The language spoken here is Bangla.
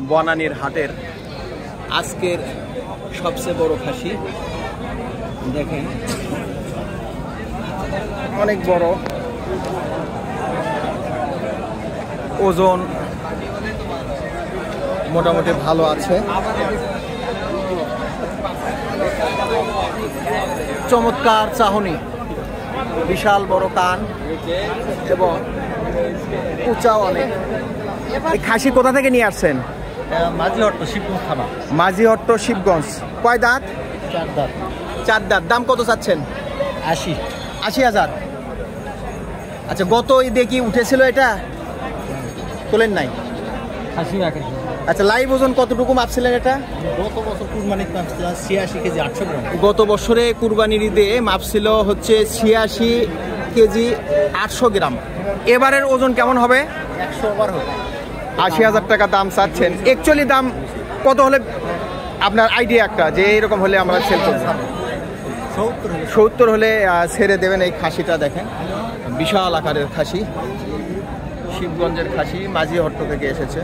বনানীর হাটের আজকের সবচেয়ে বড় খাসি দেখেন, অনেক বড়, ওজন মোটামুটি ভালো আছে। চমৎকার চাহনি, বিশাল বড় কান এবং উঁচাও অনেক। এই খাসি কোথা থেকে নিয়ে আসছেন? মাঝিহট্ট শিবগঞ্জ থানা। মাঝিহট্ট শিবগঞ্জ। কয় দাঁত? 4 দাঁত। 4 দাঁত। দাম কত চাচ্ছেন? 80,000। আচ্ছা, গত ঈদে কি উঠেছিল এটা? তোলেন নাই? আচ্ছা, লাইভ ওজন কতটুকু মাপছিলেন এটা? গত বছর কুরবানিতে মাপছিল 86 কেজি 800 গ্রাম। গত বছরে কুরবানির ঈদে মাপছিল হচ্ছে 86 কেজি 800 গ্রাম। এবারের ওজন কেমন হবে? 100 ওভার হবে। 80,000 টাকা দাম চাচ্ছেন। অ্যাকচুয়ালি দাম কত হলে আপনার আইডিয়া একটা যে এরকম হলে আমরা সেল করব? 70 হলে ছেড়ে দেবেন। এই খাসিটা দেখেন, বিশাল আকারের খাসি, শিবগঞ্জের খাসি, মাঝিহট্ট থেকে এসেছে।